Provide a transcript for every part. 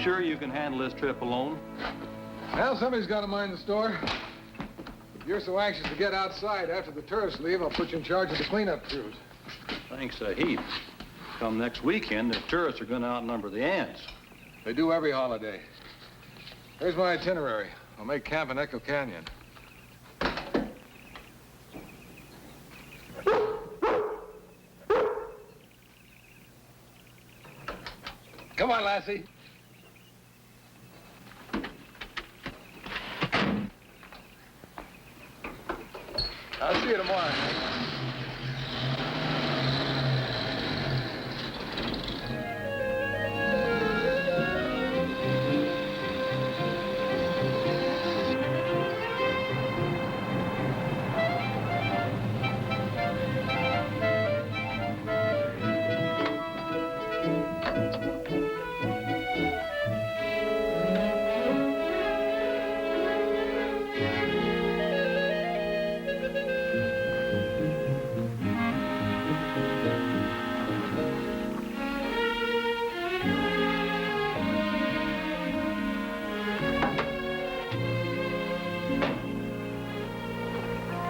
sure you can handle this trip alone? Well, somebody's got to mind the store. If you're so anxious to get outside after the tourists leave, I'll put you in charge of the cleanup crews. Thanks a heap. Come next weekend, the tourists are going to outnumber the ants. They do every holiday. Here's my itinerary. I'll make camp in Echo Canyon. Come on, Lassie. I'll see you tomorrow.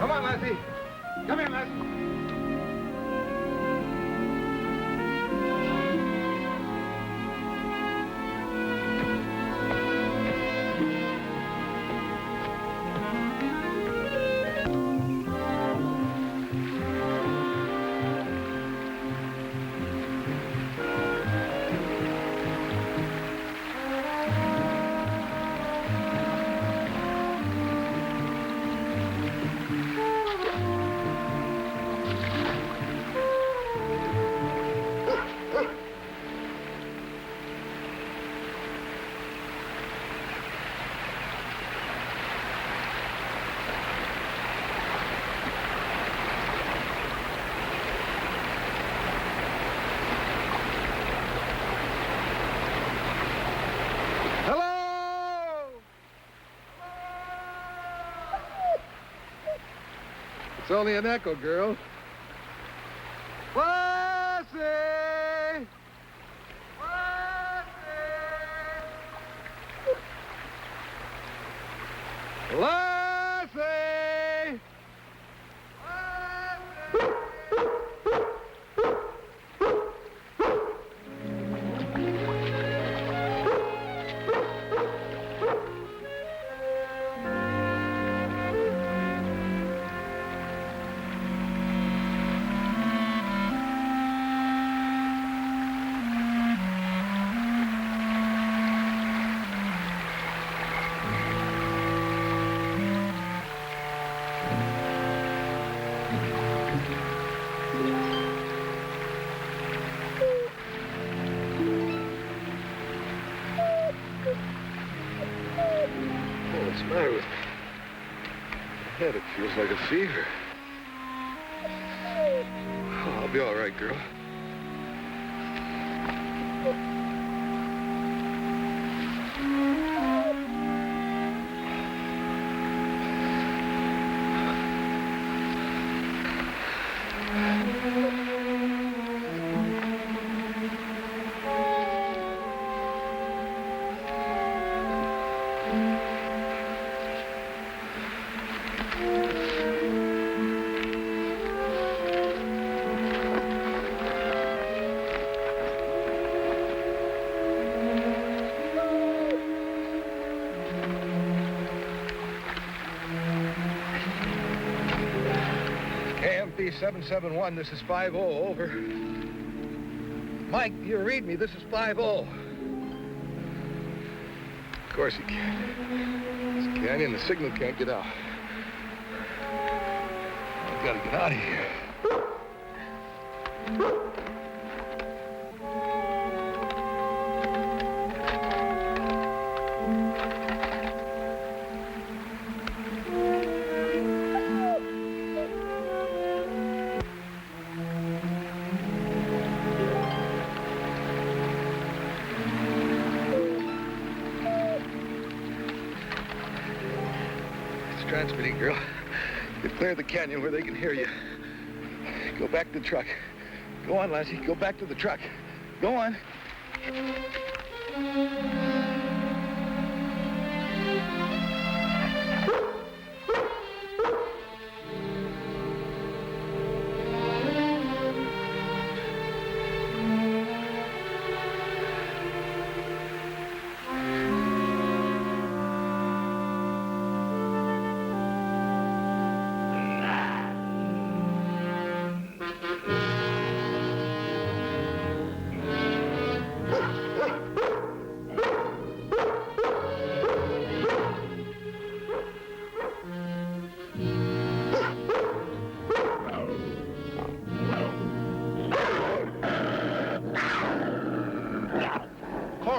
Come on, Lassie. Come here, Lassie. It's only an echo, girl. Lassie! Lassie! Lassie! What's the matter with me? My head, it feels like a fever. Oh, I'll be all right, girl. Season11, this is 50, over. Mike, you read me, this is 50. Of course he can't. This canyon, the signal can't get out. I've got to get out of here. Transmitting, girl. Get clear of the canyon where they can hear you. Go back to the truck. Go on, Lassie. Go back to the truck. Go on.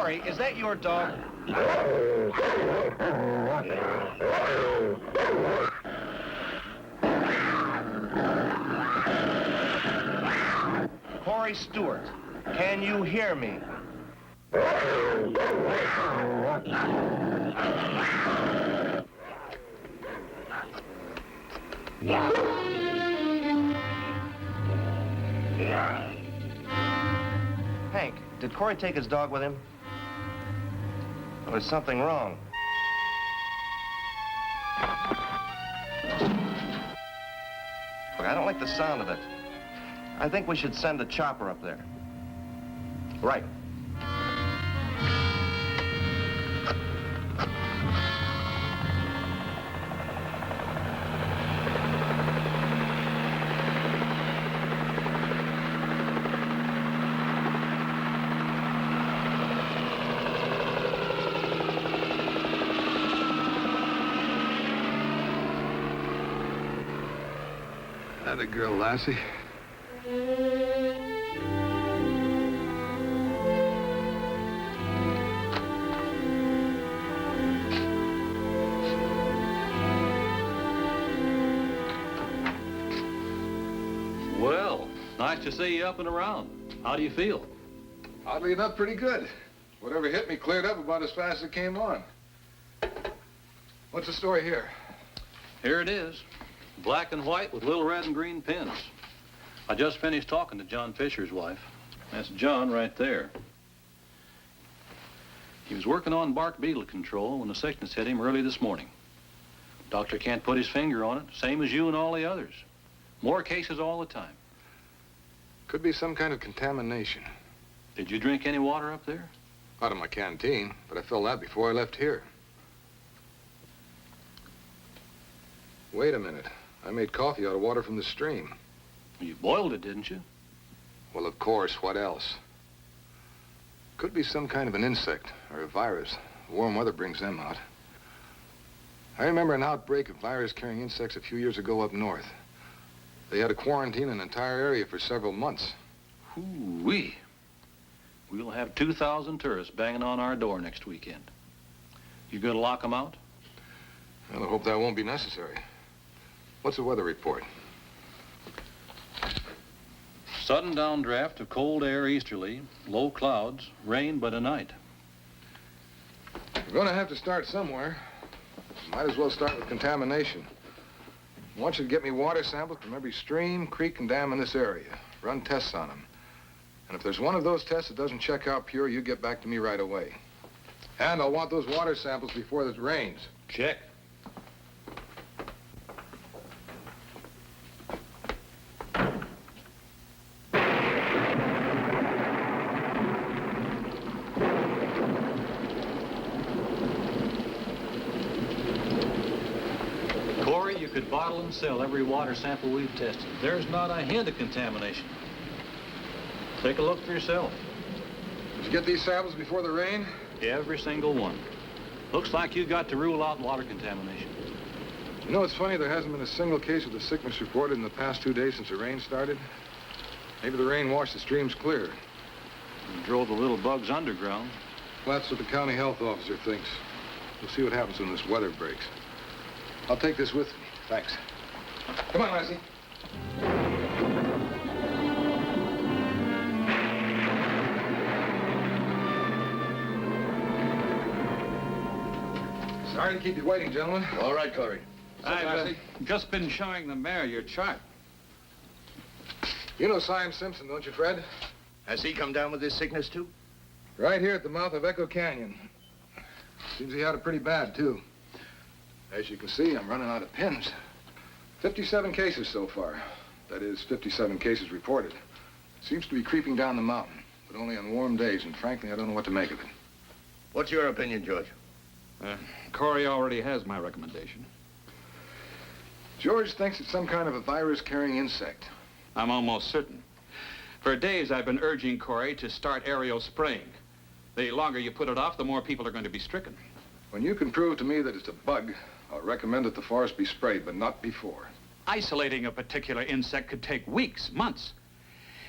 Cory, is that your dog? Cory Stewart, can you hear me? Hank, did Cory take his dog with him? Or there's something wrong. Look, I don't like the sound of it. I think we should send a chopper up there. Right. Atta girl, Lassie. Well, nice to see you up and around. How do you feel? Oddly enough, pretty good. Whatever hit me cleared up about as fast as it came on. What's the story here? Here it is. Black and white with little red and green pins. I just finished talking to John Fisher's wife. That's John right there. He was working on bark beetle control when the sickness hit him early this morning. Doctor can't put his finger on it, same as you and all the others. More cases all the time. Could be some kind of contamination. Did you drink any water up there? Out of my canteen, but I filled that before I left here. Wait a minute. I made coffee out of water from the stream. You boiled it, didn't you? Well, of course. What else? Could be some kind of an insect or a virus. Warm weather brings them out. I remember an outbreak of virus-carrying insects a few years ago up north. They had to quarantine an entire area for several months. Hoo-wee. We'll have 2,000 tourists banging on our door next weekend. You gonna lock them out? Well, I hope that won't be necessary. What's the weather report? Sudden downdraft of cold air easterly, low clouds, rain but a night. We're going to have to start somewhere. Might as well start with contamination. I want you to get me water samples from every stream, creek, and dam in this area. Run tests on them. And if there's one of those tests that doesn't check out pure, you get back to me right away. And I'll want those water samples before it rains. Check. Cory, you could bottle and sell every water sample we've tested. There's not a hint of contamination. Take a look for yourself. Did you get these samples before the rain? Every single one. Looks like you got to rule out water contamination. You know, it's funny, there hasn't been a single case of the sickness reported in the past 2 days since the rain started. Maybe the rain washed the streams clear. And drove the little bugs underground. Well, that's what the county health officer thinks. We'll see what happens when this weather breaks. I'll take this with me. Thanks. Come on, Lassie. Sorry to keep you waiting, gentlemen. All right, Cory. I've just been showing the mayor your chart. You know Simon Simpson, don't you, Fred? Has he come down with this sickness, too? Right here at the mouth of Echo Canyon. Seems he had it pretty bad, too. As you can see, I'm running out of pins. 57 cases so far. That is, 57 cases reported. Seems to be creeping down the mountain, but only on warm days, and frankly, I don't know what to make of it. What's your opinion, George? Cory already has my recommendation. George thinks it's some kind of a virus-carrying insect. I'm almost certain. For days, I've been urging Cory to start aerial spraying. The longer you put it off, the more people are going to be stricken. When you can prove to me that it's a bug, I'll recommend that the forest be sprayed, but not before. Isolating a particular insect could take weeks, months.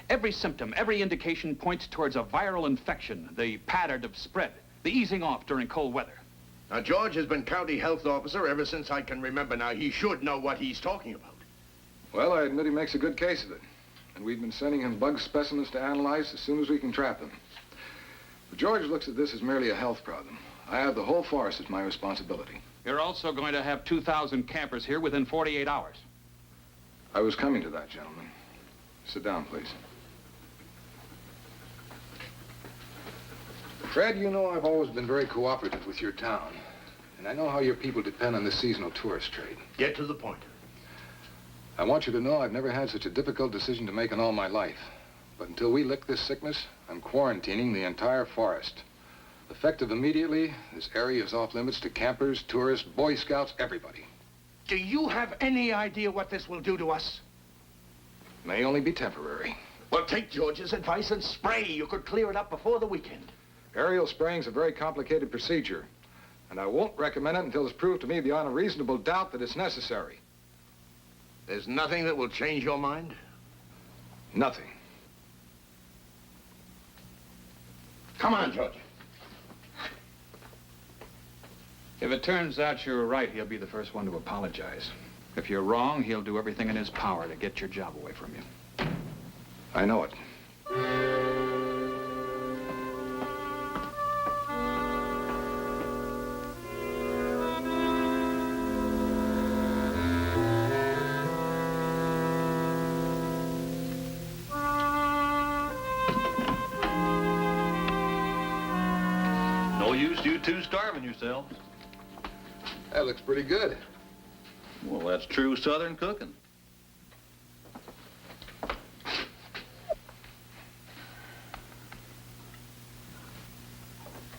Every symptom, every indication points towards a viral infection, the pattern of spread, the easing off during cold weather. Now, George has been county health officer ever since I can remember. Now, he should know what he's talking about. Well, I admit he makes a good case of it. And we've been sending him bug specimens to analyze as soon as we can trap them. But George looks at this as merely a health problem. I have the whole forest as my responsibility. You're also going to have 2,000 campers here within 48 hours. I was coming to that, gentlemen. Sit down, please. Fred, you know I've always been very cooperative with your town. And I know how your people depend on the seasonal tourist trade. Get to the point. I want you to know I've never had such a difficult decision to make in all my life. But until we lick this sickness, I'm quarantining the entire forest. Effective immediately, this area is off limits to campers, tourists, Boy Scouts, everybody. Do you have any idea what this will do to us? May only be temporary. Well, take George's advice and spray. You could clear it up before the weekend. Aerial spraying's a very complicated procedure, and I won't recommend it until it's proved to me beyond a reasonable doubt that it's necessary. There's nothing that will change your mind? Nothing. Come on, George. If it turns out you're right, he'll be the first one to apologize. If you're wrong, he'll do everything in his power to get your job away from you. I know it. No use you two starving yourselves. That looks pretty good. Well, that's true Southern cooking.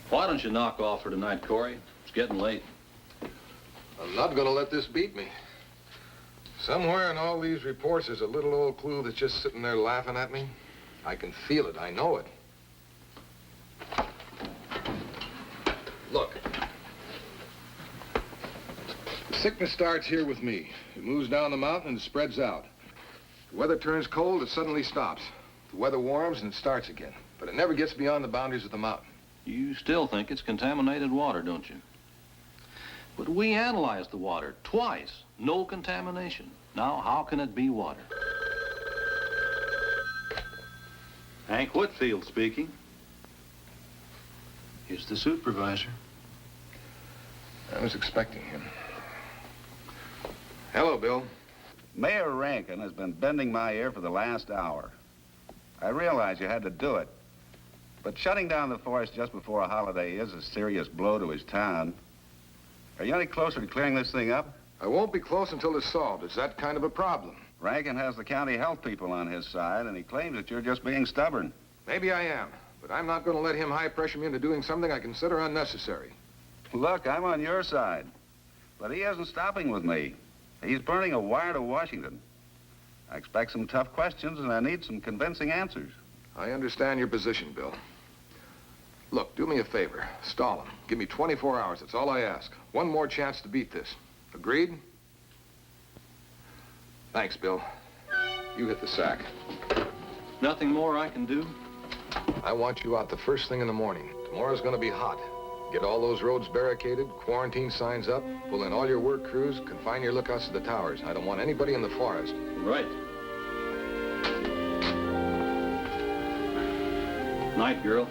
Why don't you knock off for tonight, Cory? It's getting late. I'm not gonna let this beat me. Somewhere in all these reports, there's a little old clue that's just sitting there laughing at me. I can feel it. I know it. Look. Sickness starts here with me. It moves down the mountain and spreads out. The weather turns cold, it suddenly stops. The weather warms and it starts again. But it never gets beyond the boundaries of the mountain. You still think it's contaminated water, don't you? But we analyzed the water twice. No contamination. Now, how can it be water? Hank Whitfield speaking. He's the supervisor. I was expecting him. Hello, Bill. Mayor Rankin has been bending my ear for the last hour. I realize you had to do it, but shutting down the forest just before a holiday is a serious blow to his town. Are you any closer to clearing this thing up? I won't be close until it's solved. It's that kind of a problem. Rankin has the county health people on his side, and he claims that you're just being stubborn. Maybe I am, but I'm not going to let him high-pressure me into doing something I consider unnecessary. Look, I'm on your side, but he isn't stopping with me. He's burning a wire to Washington. I expect some tough questions, and I need some convincing answers. I understand your position, Bill. Look, do me a favor. Stall him. Give me 24 hours. That's all I ask. One more chance to beat this. Agreed? Thanks, Bill. You hit the sack. Nothing more I can do? I want you out the first thing in the morning. Tomorrow's going to be hot. Get all those roads barricaded, quarantine signs up, pull in all your work crews, confine your lookouts to the towers. I don't want anybody in the forest. Right. Night, girl.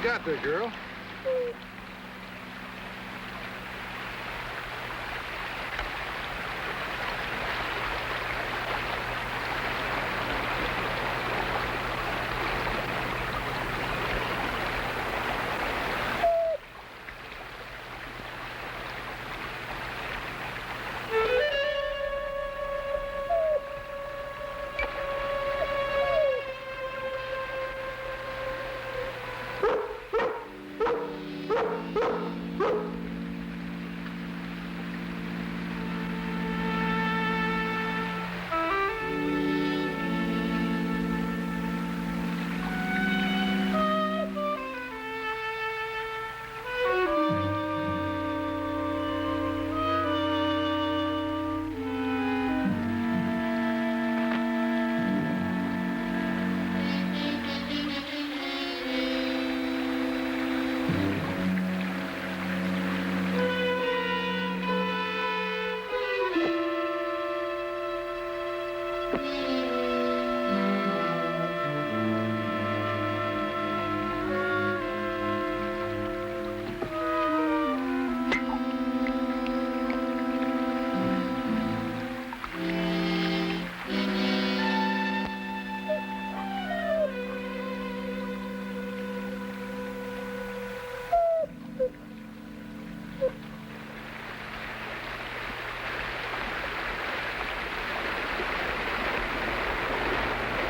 got there, girl?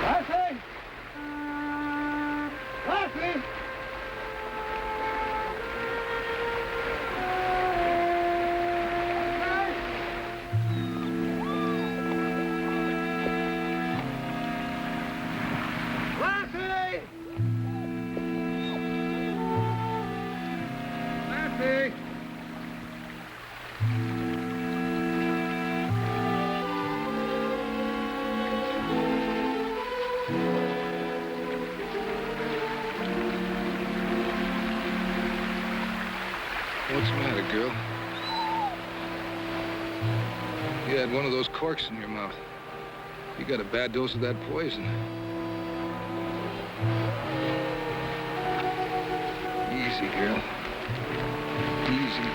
Lassie! Lassie! Lassie! Lassie! What's the matter, girl? You had one of those corks in your mouth. You got a bad dose of that poison. Easy, girl. Easy.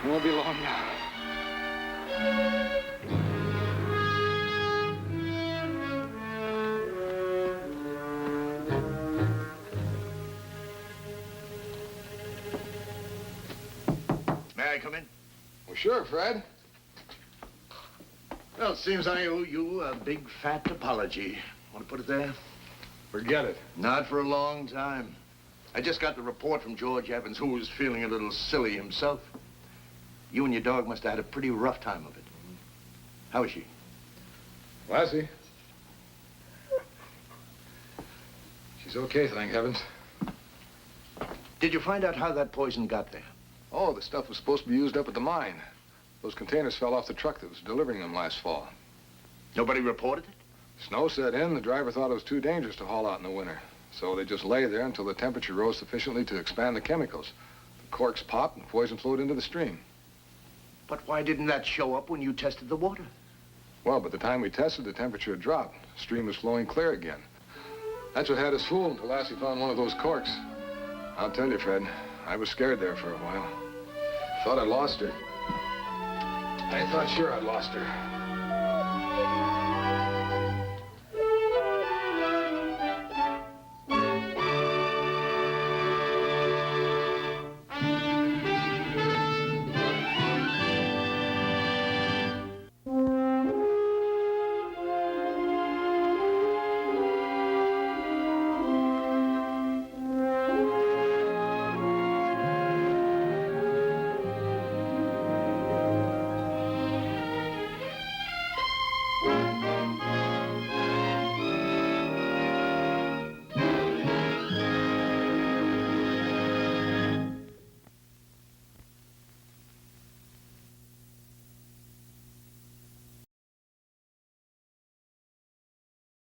It won't be long now. May I come in? Well, sure, Fred. Well, it seems I owe you a big, fat apology. Want to put it there? Forget it. Not for a long time. I just got the report from George Evans, who was feeling a little silly himself. You and your dog must have had a pretty rough time of it. How is she? Lassie. She's okay, thank heavens. Did you find out how that poison got there? Oh, the stuff was supposed to be used up at the mine. Those containers fell off the truck that was delivering them last fall. Nobody reported it? Snow set in. The driver thought it was too dangerous to haul out in the winter. So they just lay there until the temperature rose sufficiently to expand the chemicals. The corks popped and poison flowed into the stream. But why didn't that show up when you tested the water? Well, by the time we tested, the temperature had dropped. The stream was flowing clear again. That's what had us fooled until Lassie found one of those corks. I'll tell you, Fred, I was scared there for a while. Thought I'd lost her. I thought sure I'd lost her.